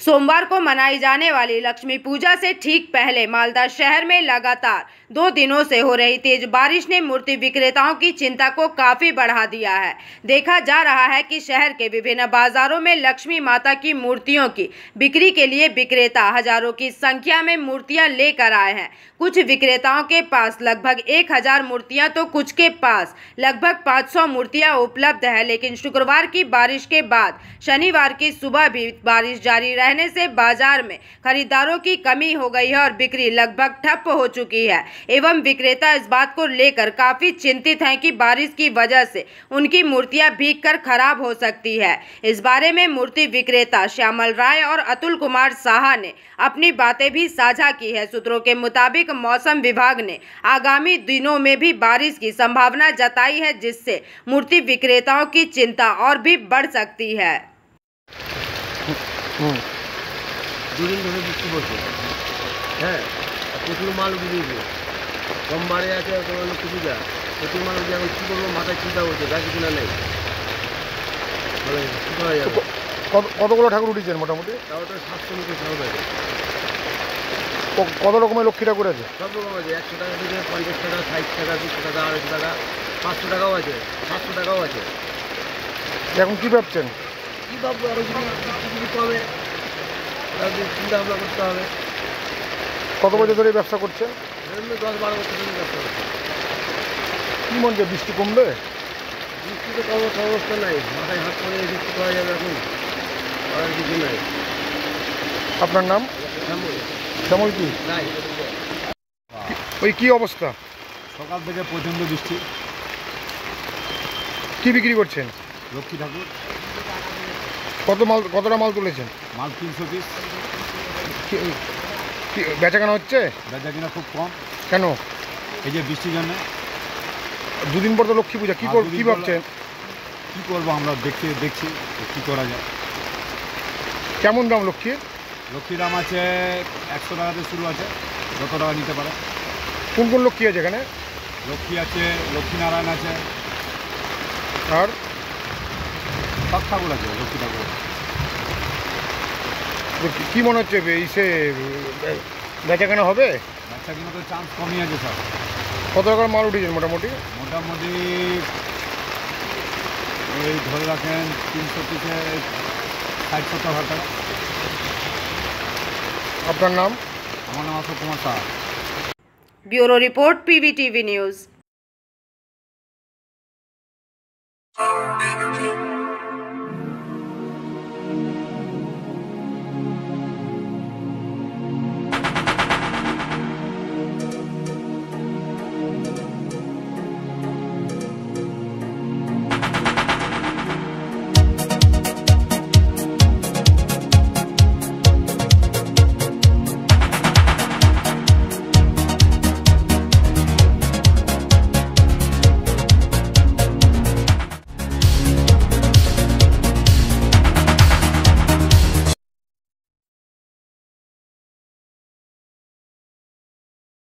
सोमवार को मनाई जाने वाली लक्ष्मी पूजा से ठीक पहले मालदा शहर में लगातार 2 दिनों से हो रही तेज बारिश ने मूर्ति विक्रेताओं की चिंता को काफी बढ़ा दिया है। देखा जा रहा है कि शहर के विभिन्न बाजारों में लक्ष्मी माता की मूर्तियों की बिक्री के लिए विक्रेता हजारों की संख्या में मूर्तियां लेकर आए हैं। कुछ विक्रेताओं के पास लगभग 1000 मूर्तियां तो कुछ के पास लगभग 500 मूर्तियां उपलब्ध है। लेकिन शुक्रवार की बारिश के बाद शनिवार की सुबह भी बारिश जारी रहने से बाजार में खरीदारों की कमी हो गई है और बिक्री लगभग ठप हो चुकी है। एवं विक्रेता इस बात को लेकर काफी चिंतित हैं कि बारिश की वजह से उनकी मूर्तियां भीगकर खराब हो सकती है। इस बारे में मूर्ति विक्रेता श्यामल राय और अतुल कुमार साहा ने अपनी बातें भी साझा की है। सूत्रों के मुताबिक मौसम विभाग ने आगामी दिनों में भी बारिश की संभावना जताई है, जिससे मूर्ति विक्रेताओं की चिंता और भी बढ़ सकती है। দুদিন ধরে বৃষ্টি পড়ছে, হ্যাঁ, প্রচুর মাল উঠিয়েছে, সোমবারে আছে তোমার লক্ষ্মী পূজা, প্রচুর মাল উঠে এখন কী করবো মাথায় চিন্তা করছে, গাছ কিনা নেই, কী করা যাবে। কতগুলো ঠাকুর উঠেছেন মোটামুটি? তাও তো 700 মতো ঠাকুর আছে। কত রকমের লক্ষ্মী ঠাকুর আছে? সব রকম আছে, 100 টাকা থেকে 50 টাকা, 60 টাকা, 200 টাকা, 250 টাকা, 500 টাকাও আছে, 700 টাকাও আছে। এখন কী ভাবছেন? কী ভাববো, আরও কিছু কমে তাদের চিন্তা ভাবনা করতে হবে। কত বছর ধরে ব্যবসা করছেন? 10-12 বছর ধরে ব্যবসা করছে। কী মনে হয় বৃষ্টি কমবে? বৃষ্টি তো কমার অবস্থা নাই, মাথায় হাত করে বৃষ্টি করা যাবে, এখন করার কিছু নাই। আপনার নাম? শ্যামল কি? নাই। ওই কি অবস্থা? সকাল থেকে প্রচণ্ড বৃষ্টি। কি বিক্রি করছেন? লক্ষ্মী ঠাকুর। কতটা মাল তুলেছেন? মাল 300 পিস। বেচাকেনা হচ্ছে? বেচাকেনা খুব কম। কেন? এই যে বৃষ্টির জন্য। দুদিন পর তো লক্ষ্মী পূজা, কী ভাবছেন? কী করবো আমরা দেখছি কী করা যায়। কেমন দাম লক্ষ্মীর? লক্ষ্মীর দাম আছে 100 টাকাতে শুরু আছে, যত টাকা নিতে পারে। কোন কোন লক্ষ্মী আছে এখানে? লক্ষ্মী আছে, লক্ষ্মীনারায়ণ আছে, আর সব ঠাকুর আছে, লক্ষ্মী ঠাকুর। কী মনে হচ্ছে বেচাকেনা হবে? বেচাকেনা তো চান্স কমই আছে সব। কত টাকার মাল উঠেছেন মোটামুটি? মোটামুটি ওই ধরে রাখেন 300 পিসে 60-70 টাকা। আপনার নাম? আমার নাম Ashok Kumar Saha. Bureau report PVTV news.